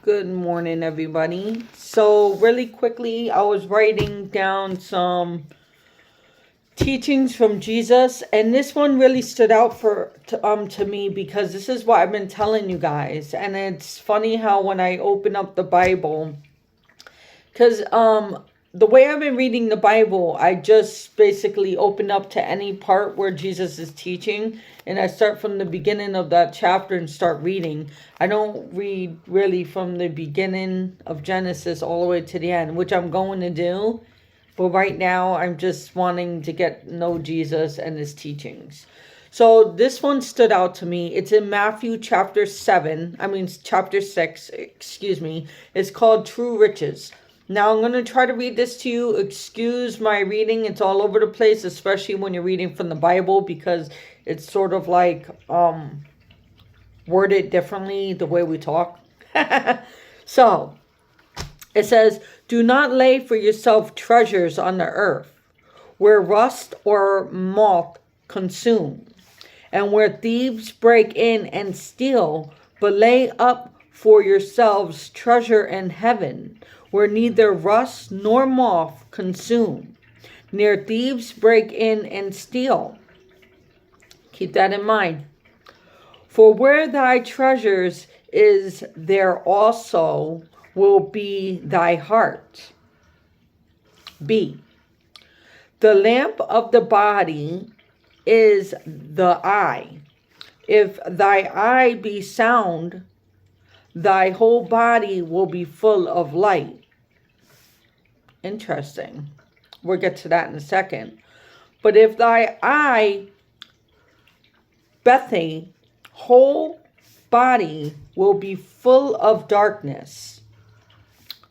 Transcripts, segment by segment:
Good morning, everybody. So, really quickly, I was writing down some teachings from Jesus, and this one really stood out to me because this is what I've been telling you guys. And it's funny how when I open up the Bible, because the way I've been reading the Bible, I just basically open up to any part where Jesus is teaching, and I start from the beginning of that chapter and start reading. I don't read really from the beginning of Genesis all the way to the end, which I'm going to do. But right now, I'm just wanting to get to know Jesus and his teachings. So this one stood out to me. It's in Matthew chapter 6, excuse me. It's called True Riches. Now I'm going to try to read this to you. Excuse my reading. It's all over the place, especially when you're reading from the Bible, because it's sort of like worded differently the way we talk. So it says, "Do not lay for yourself treasures on the earth, where rust or moth consume, and where thieves break in and steal, but lay up for yourselves treasure in heaven, where neither rust nor moth consume, near thieves break in and steal." Keep that in mind. "For where thy treasures is, there also will be thy heart." B. "The lamp of the body is the eye. If thy eye be sound, thy whole body will be full of light." Interesting. We'll get to that in a second. "But if thy eye bethe, whole body will be full of darkness.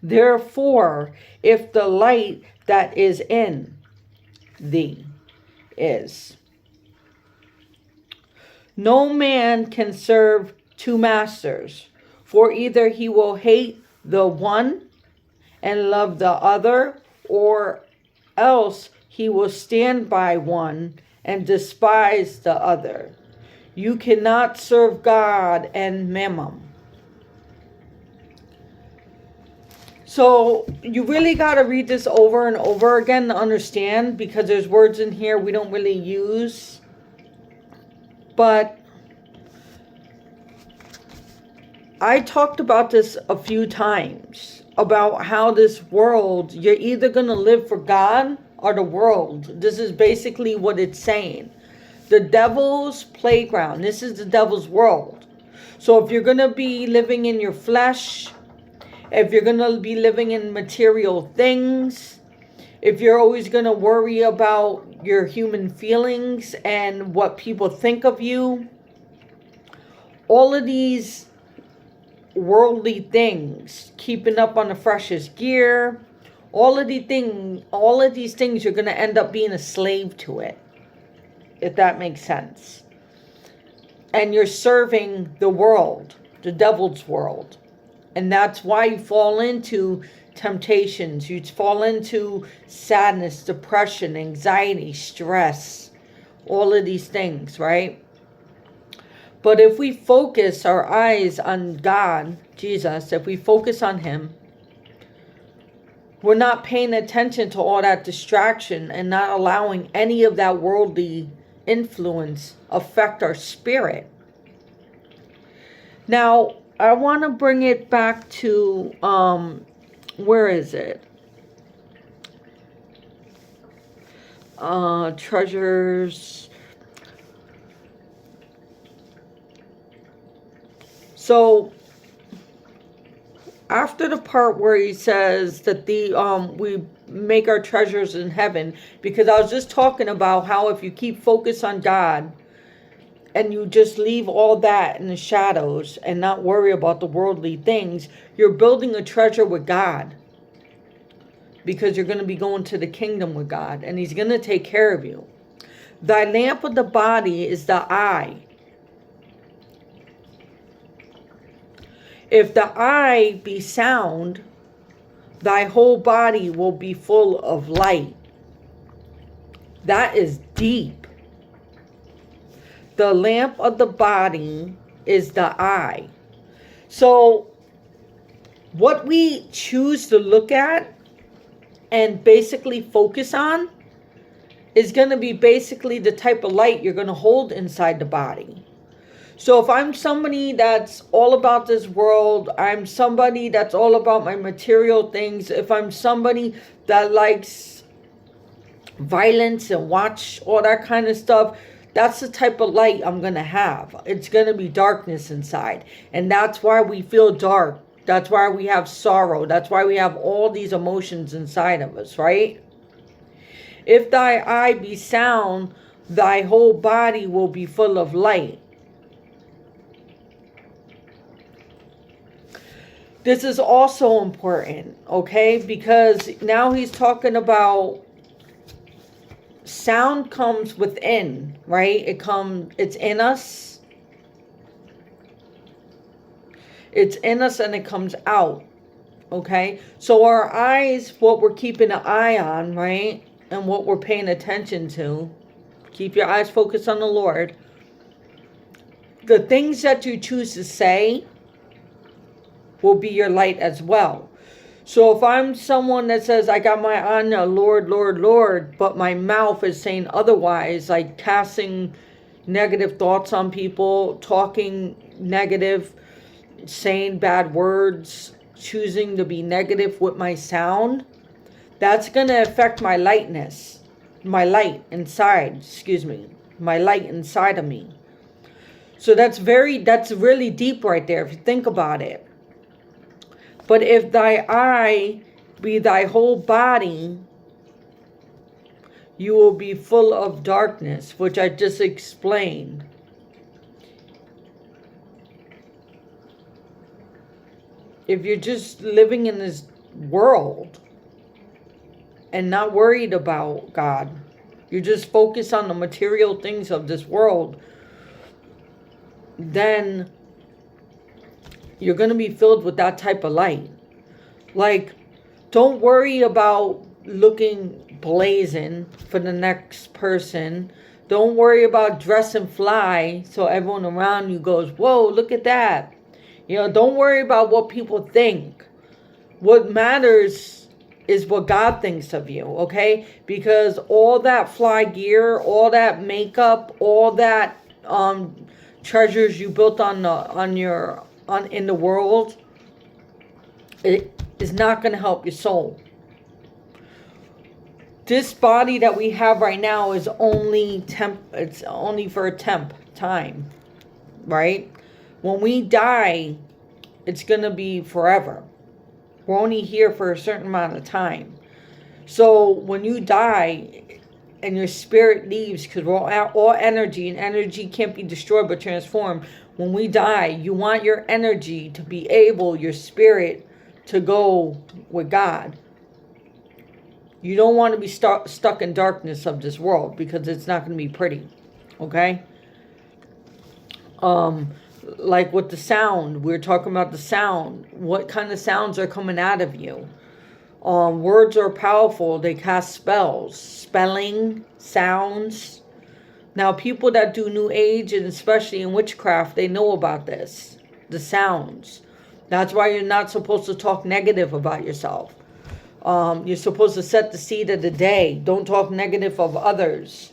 Therefore, if the light that is in thee is." "No man can serve two masters, for either he will hate the one and love the other, or else he will stand by one and despise the other. You cannot serve God and Mammon." So you really got to read this over and over again to understand, because there's words in here we don't really use. But I talked about this a few times, about how this world, you're either going to live for God or the world. This is basically what it's saying. The devil's playground. This is the devil's world. So if you're going to be living in your flesh, if you're going to be living in material things, if you're always going to worry about your human feelings and what people think of you, all of these worldly things, keeping up on the freshest gear, all of these things, you're going to end up being a slave to it, if that makes sense. And you're serving the world, the devil's world. And that's why you fall into temptations. You fall into sadness, depression, anxiety, stress, all of these things, right? But if we focus our eyes on God, Jesus, if we focus on him, we're not paying attention to all that distraction and not allowing any of that worldly influence affect our spirit. Now, I want to bring it back to, where is it? Treasures. So after the part where he says that we make our treasures in heaven, because I was just talking about how if you keep focus on God and you just leave all that in the shadows and not worry about the worldly things, you're building a treasure with God, because you're going to be going to the kingdom with God, and he's going to take care of you. "Thy lamp of the body is the eye. If the eye be sound, thy whole body will be full of light." That is deep. The lamp of the body is the eye. So What we choose to look at and basically focus on is going to be basically the type of light you're going to hold inside the body. So if I'm somebody that's all about this world, I'm somebody that's all about my material things, if I'm somebody that likes violence and watch all that kind of stuff, that's the type of light I'm going to have. It's going to be darkness inside. And that's why we feel dark. That's why we have sorrow. That's why we have all these emotions inside of us, right? If thy eye be sound, thy whole body will be full of light. This is also important, okay? Because now he's talking about sound comes within, right? It's in us. It's in us and it comes out, okay? So our eyes, what we're keeping an eye on, right? And what we're paying attention to. Keep your eyes focused on the Lord. The things that you choose to say will be your light as well. So if I'm someone that says, I got my eye on the Lord, Lord, Lord, but my mouth is saying otherwise, like casting negative thoughts on people, talking negative, saying bad words, choosing to be negative with my sound, that's going to affect my lightness, my light inside, my light inside of me. So that's really deep right there if you think about it. But if thy eye be thy whole body, you will be full of darkness, which I just explained. If you're just living in this world and not worried about God, you're just focused on the material things of this world, then you're going to be filled with that type of light. Like, don't worry about looking blazing for the next person. Don't worry about dressing fly so everyone around you goes, whoa, look at that. You know, don't worry about what people think. What matters is what God thinks of you, okay? Because all that fly gear, all that makeup, all that treasures you built in the world, it is not going to help your soul. This body that we have right now is only it's only for a temp time, right? When we die, it's going to be forever. We're only here for a certain amount of time. So when you die and your spirit leaves, because we're all energy, and energy can't be destroyed but transformed. When we die, you want your energy to be able, your spirit, to go with God. You don't want to be stuck in darkness of this world, because it's not going to be pretty. Okay? Like with the sound, we were talking about the sound. What kind of sounds are coming out of you? Words are powerful. They cast spells. Spelling, sounds. Now, people that do New Age, and especially in witchcraft, they know about this. The sounds. That's why you're not supposed to talk negative about yourself. You're supposed to set the seed of the day. Don't talk negative of others.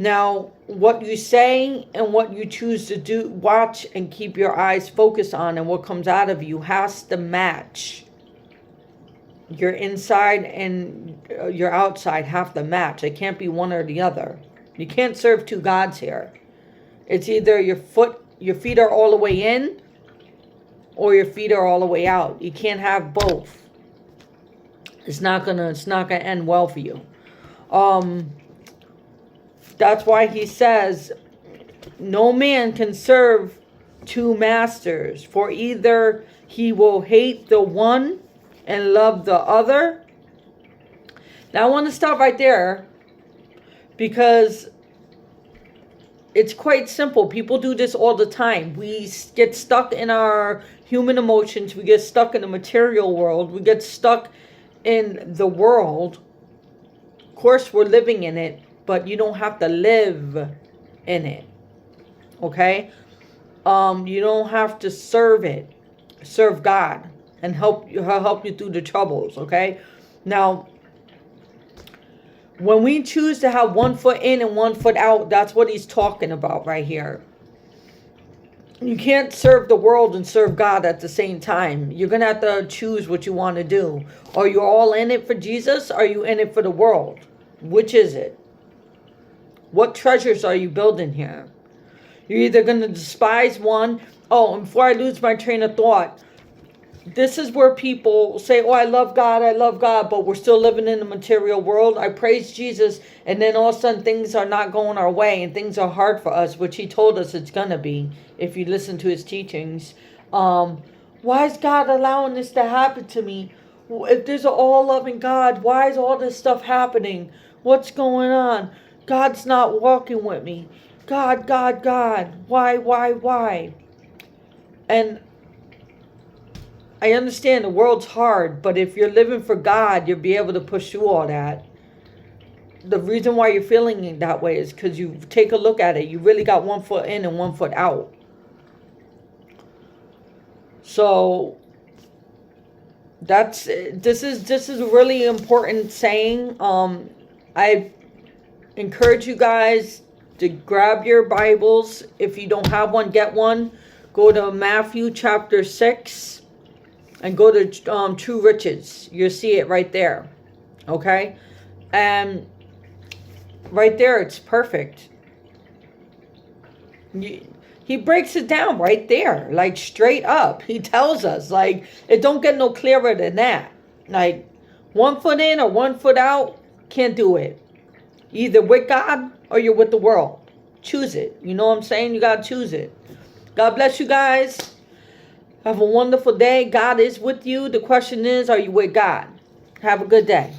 Now, what you say and what you choose to do, watch and keep your eyes focused on, and what comes out of you has to match. Your inside and your outside have to match. It can't be one or the other. You can't serve two gods here. It's either your feet are all the way in, or your feet are all the way out. You can't have both. It's not gonna end well for you. That's why he says, no man can serve two masters, for either he will hate the one and love the other. Now I want to stop right there, because it's quite simple. People do this all the time. We get stuck in our human emotions. We get stuck in the material world. We get stuck in the world. Of course, we're living in it, but you don't have to live in it. Okay? You don't have to serve it. Serve God. and help you through the troubles, okay? Now, when we choose to have one foot in and one foot out, that's what he's talking about right here. You can't serve the world and serve God at the same time. You're going to have to choose what you want to do. Are you all in it for Jesus? Or are you in it for the world? Which is it? What treasures are you building here? You're either going to despise one. Oh, and before I lose my train of thought, this is where people say, oh, I love God, but we're still living in the material world. I praise Jesus, and then all of a sudden things are not going our way, and things are hard for us, which he told us it's going to be, if you listen to his teachings. Why is God allowing this to happen to me? If there's an all-loving God, why is all this stuff happening? What's going on? God's not walking with me. God. Why? And I understand the world's hard, but if you're living for God, you'll be able to push through all that. The reason why you're feeling that way is because you take a look at it. You really got one foot in and one foot out. So this is a really important saying. I encourage you guys to grab your Bibles. If you don't have one, get one. Go to Matthew chapter 6. And go to True Riches. You'll see it right there. Okay? And right there, it's perfect. He breaks it down right there. Like, straight up. He tells us. Like, it don't get no clearer than that. Like, 1 foot in or 1 foot out, can't do it. Either with God or you're with the world. Choose it. You know what I'm saying? You got to choose it. God bless you guys. Have a wonderful day. God is with you. The question is, are you with God? Have a good day.